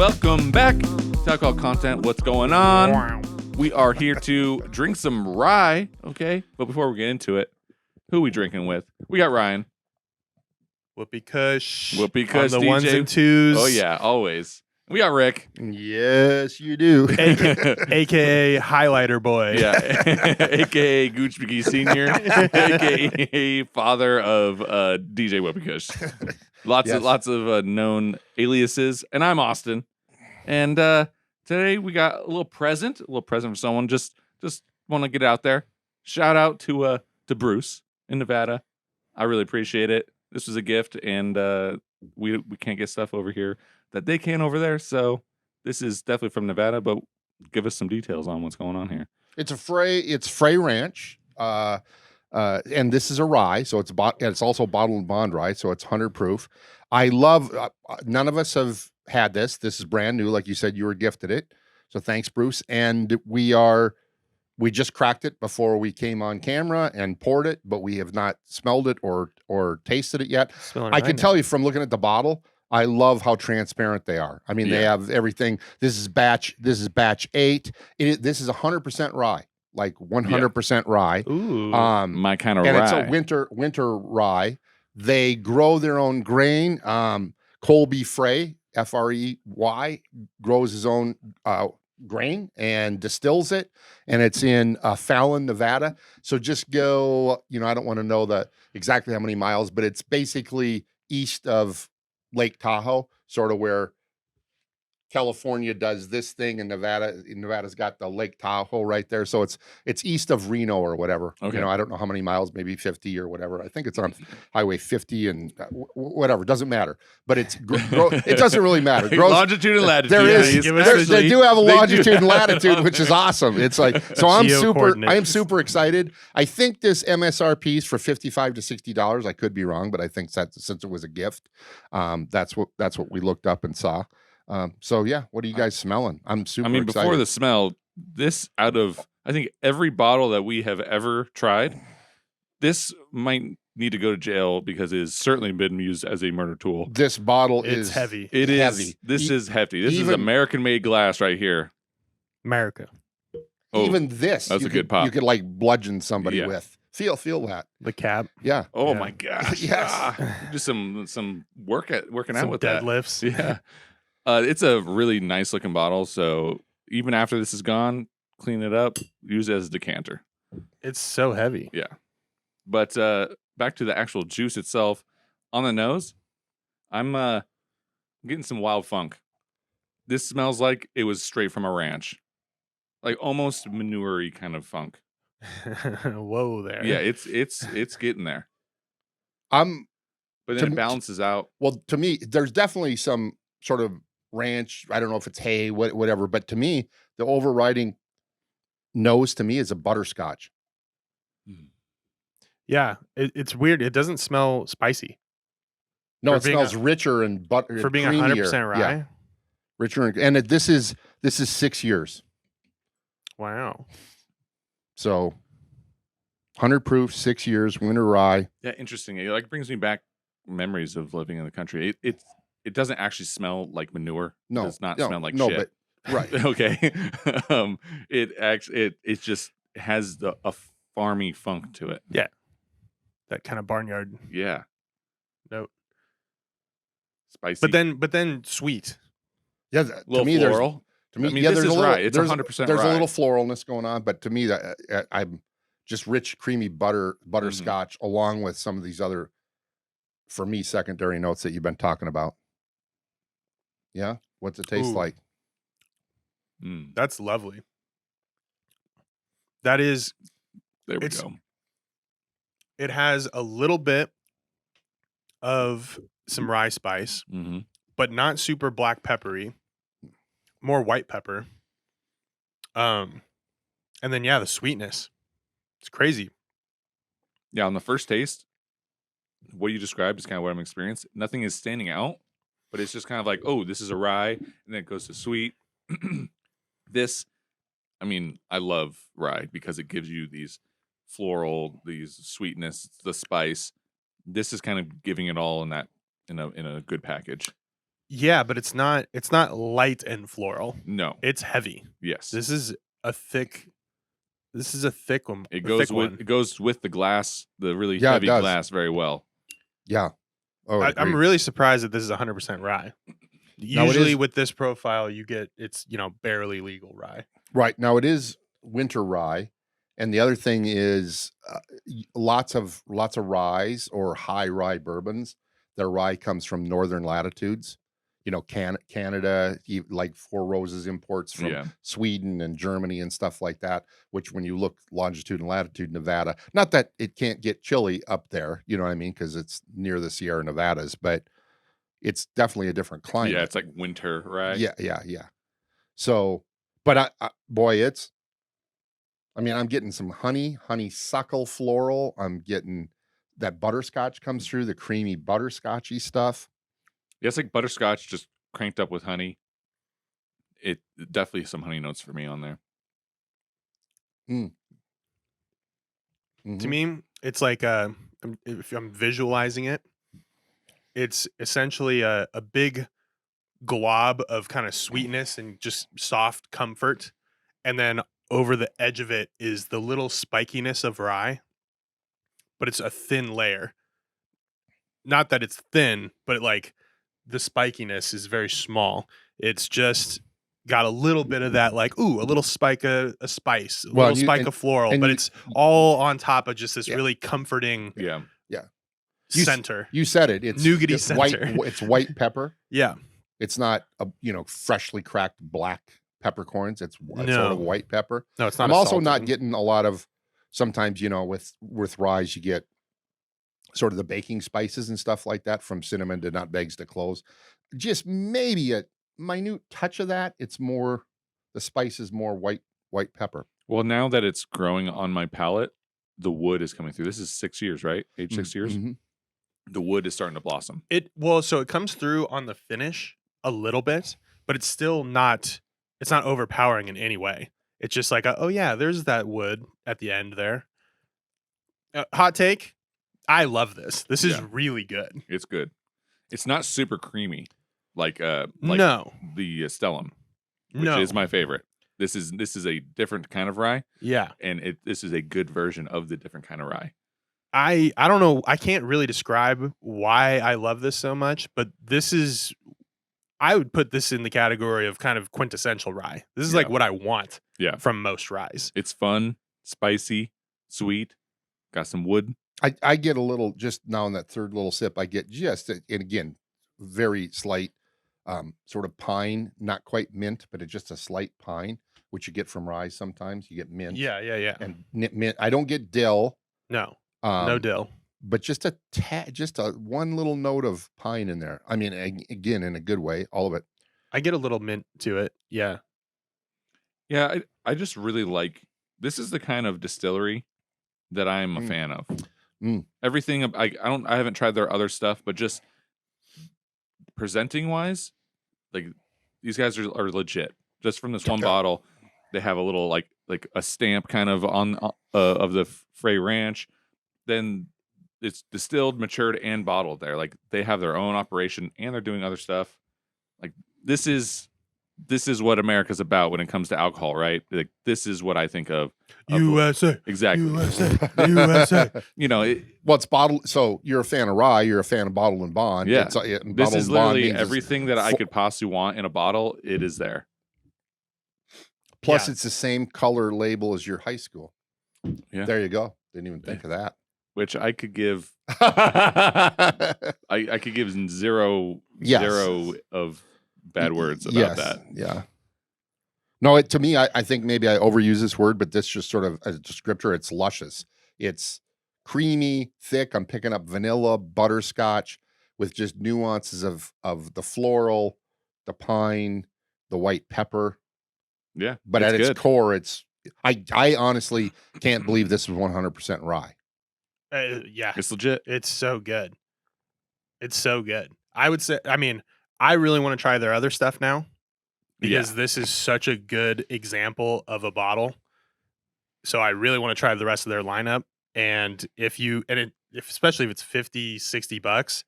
welcome back to Alcohol Content. What's going on? We are here to drink some rye, okay? But before we get into it, who are we drinking with? We got Ryan. Whoopee Kush. Whoopee Kush, on the DJ. ones and twos. Oh, yeah, always. We got Rick. Yes, you do. AKA Highlighter Boy. Yeah, a.k.a. Gooch McGee Sr., a.k.a. father of DJ Whoopee Kush. Lots of known aliases. And I'm Austin. And today we got a little present for someone. Just want to get out there. Shout out to Bruce in Nevada. I really appreciate it. This was a gift, and we can't get stuff over here that they can over there. So this is definitely from Nevada, but give us some details on what's going on here. It's Frey Ranch, and this is a rye, so it's also bottled in Bond Rye, so it's 100 proof. I love. None of us have had this. This is brand new, like you said. You were gifted it, so thanks, Bruce. And we just cracked it before we came on camera and poured it, but we have not smelled it or tasted it yet. I can tell you from looking at the bottle, I love how transparent they are. I mean, they have everything. This is batch 8. This is 100% rye, like 100% rye. Ooh, my kind of rye. And it's a winter rye. They grow their own grain. Colby Frey, Frey, grows his own grain and distills it, and it's in Fallon, Nevada. So just go, I don't want to know exactly how many miles, but it's basically east of Lake Tahoe, sort of where California does this thing, and Nevada's got the Lake Tahoe right there. So it's east of Reno or whatever. Okay. I don't know how many miles, maybe 50 or whatever. I think it's on Highway 50 and whatever. Doesn't matter. But it doesn't really matter. Longitude and latitude. They do have a longitude and latitude, which is awesome. It's like, so I am super excited. I think this MSRP is for $55 to $60. I could be wrong, but I think since it was a gift, that's what we looked up and saw. So yeah, what are you guys smelling? I'm super excited. Before the smell, this out of, I think, every bottle that we have ever tried, this might need to go to jail because it has certainly been used as a murder tool. This bottle is heavy. It is heavy. This is hefty. This is American-made glass right here. America. Oh, even this, that's a good pop. You could like bludgeon somebody with. Feel that. The cap. Yeah. Oh my gosh. Yes. Just some working out with deadlifts. That. Yeah. It's a really nice looking bottle, so even after this is gone, clean it up, use it as a decanter. It's so heavy. Yeah. But back to the actual juice itself. On the nose, I'm getting some wild funk. This smells like it was straight from a ranch. Like almost manure-y kind of funk. Whoa there. Yeah, it's getting there. But then it balances out. Well, to me, there's definitely some sort of ranch, I don't know if it's hay, whatever, but to me, the overriding nose to me is a butterscotch. Yeah, it's weird. It doesn't smell spicy. No, it smells richer and butter for being creamier. 100% rye. Yeah. Richer and this is 6 years. Wow. So 100 proof, 6 years, winter rye. Yeah, interesting. It brings me back memories of living in the country. It doesn't actually smell like manure. No, it does not smell like shit. But right. Okay. It just has a farmy funk to it. Yeah. That kind of barnyard. Yeah. Note. Spicy. But then sweet. Yeah. To me, floral. this is rye. It's 100% rye. There's a little floralness going on, but to me, I'm just rich, creamy butterscotch, along with some of these other, for me, secondary notes that you've been talking about. Yeah, what's it taste like? That's lovely. That is. There we go. It has a little bit of some rye spice, but not super black peppery. More white pepper. And then the sweetness. It's crazy. Yeah, on the first taste, what you described is kind of what I'm experiencing. Nothing is standing out, but it's just kind of like, oh, this is a rye, and then it goes to sweet. I love rye because it gives you these floral, these sweetness, the spice. This is kind of giving it all in a good package. Yeah, but it's not light and floral. No. It's heavy. Yes. This is a thick one. It a goes thick with one. it goes with the glass, the really Yeah, it heavy does. glass very well. Yeah. Oh, I'm really surprised that this is 100% rye. Now, it Usually is- with this profile, you get it's barely legal rye. right. Now it is winter rye. And the other thing is lots of ryes or high rye bourbons. Their rye comes from northern latitudes. Canada, like Four Roses imports from Sweden and Germany and stuff like that, which when you look longitude and latitude, Nevada, not that it can't get chilly up there, you know what I mean? Because it's near the Sierra Nevadas, but it's definitely a different climate. Yeah, it's like winter, right? Yeah. So, but boy, I'm getting some honeysuckle floral. I'm getting that butterscotch comes through, the creamy butterscotchy stuff. Yeah, it's like butterscotch just cranked up with honey. It definitely some honey notes for me on there. Mm-hmm. To me, it's like if I'm visualizing it, it's essentially a big glob of kind of sweetness and just soft comfort, and then over the edge of it is the little spikiness of rye, but it's a thin layer. Not that it's thin, but like the spikiness is very small. It's just got a little bit of that, like, ooh, a little spike of a spice, a little spike of floral, but it's all on top of just this really comforting center. You said it. It's nougaty it's center. It's white pepper. Yeah. It's not freshly cracked black peppercorns. It's sort of white pepper. No, it's not. I'm also not getting a lot of. Sometimes with ryes you get sort of the baking spices and stuff like that, from cinnamon to nutmegs to cloves. Just maybe a minute touch of that. It's more, the spice is more white pepper. Well, now that it's growing on my palate, the wood is coming through. This is 6 years, right? Age 6 years. Mm-hmm. The wood is starting to blossom. So it comes through on the finish a little bit, but it's still not. It's not overpowering in any way. It's just like, oh yeah, there's that wood at the end there. Hot take. I love this. This is really good. It's good. It's not super creamy like no, the Stellum, which is my favorite. This is a different kind of rye. Yeah. And this is a good version of the different kind of rye. I don't know. I can't really describe why I love this so much, but I would put this in the category of kind of quintessential rye. This is like what I want from most ryes. It's fun, spicy, sweet, got some wood. I get a little, just now in that third little sip, I get just, and again, very slight sort of pine, not quite mint, but it's just a slight pine, which you get from rye sometimes. You get mint. Yeah. And mint. I don't get dill. No. No dill. But just a one little note of pine in there. I mean, again, in a good way, all of it. I get a little mint to it. Yeah. Yeah, I just really like, this is the kind of distillery that I'm a fan of. Everything I haven't tried their other stuff, but just presenting wise, like these guys are legit. Just from this one bottle, they have a little like a stamp kind of on of the Frey Ranch. Then it's distilled, matured, and bottled there. Like they have their own operation and they're doing other stuff. Like this is what America's about when it comes to alcohol, right? Like this is what I think of USA. Exactly. USA. Well, it's bottled. So you're a fan of rye. You're a fan of Bottled and Bond. Yeah. This is literally Bond everything that I could possibly want in a bottle. It is there. Plus, it's the same color label as your high school. Yeah. There you go. Didn't even think of that. Which I could give. I could give zero of bad words about that. Yeah. No, to me, I think maybe I overuse this word, but this just sort of as a descriptor, it's luscious. It's creamy, thick. I'm picking up vanilla, butterscotch with just nuances of the floral, the pine, the white pepper. Yeah. But at its core, I honestly can't believe this is 100% rye. Yeah. It's legit. It's so good. It's so good. I would say, I really want to try their other stuff now because this is such a good example of a bottle. So I really want to try the rest of their lineup. And especially if it's $50, $60,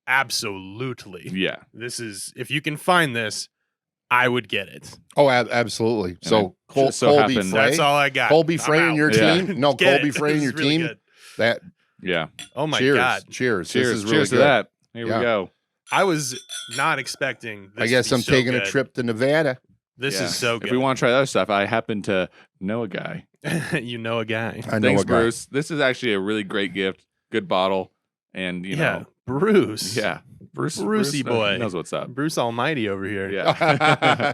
Absolutely. Yeah. This is, if you can find this, I would get it. Oh, absolutely. So, just so Colby happened- Frey. That's all I got. Colby I'm Frey and out. your Yeah. team? No, Get Colby it. Frey and This your is really team? good. That, Yeah. Oh my cheers. God. Cheers. Cheers. This is really Cheers to good. that. Here Yeah. we go. I was not expecting this I guess to be I'm so taking good. a trip to Nevada. This Yeah. is so good. If we want to try that other stuff, I happen to know a guy. You know a guy. I know Thanks, a guy. Bruce. This is actually a really great gift. Good bottle. And, you Yeah. know, Bruce. yeah. Brucey Brucey boy. knows what's up. Bruce Almighty over here. Yeah.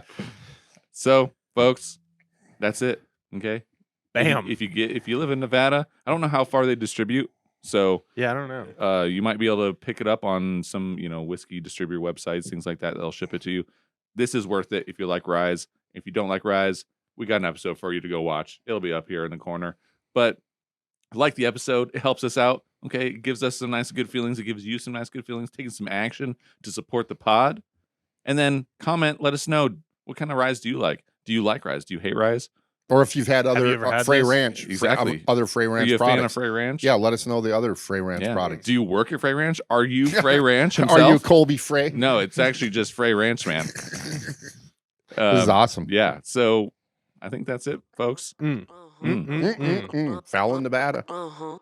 So, folks, that's it. Okay. Bam. If you live in Nevada, I don't know how far they distribute. So Yeah, I don't know. you might be able to pick it up on some, whiskey distributor websites, things like that. They'll ship it to you. This is worth it if you like ryes. If you don't like ryes, we got an episode for you to go watch. It'll be up here in the corner. But like the episode, it helps us out. Okay, it gives us some nice good feelings. It gives you some nice good feelings. Taking some action to support the pod, and then comment. Let us know, what kind of ryes do you like? Do you like ryes? Do you hate ryes? Or if you've had you other ever had Frey this? Ranch, Exactly. other Frey Are Ranch you a fan of products. Frey Ranch? Yeah, let us know the other Frey Ranch Yeah. products. Do you work at Frey Ranch? Are you Frey Ranch himself? Are you Colby Frey? No, it's actually just Frey Ranch, man. This is awesome. Yeah, so I think that's it, folks. Mm. Mm. Fallon, Nevada. Uh-huh.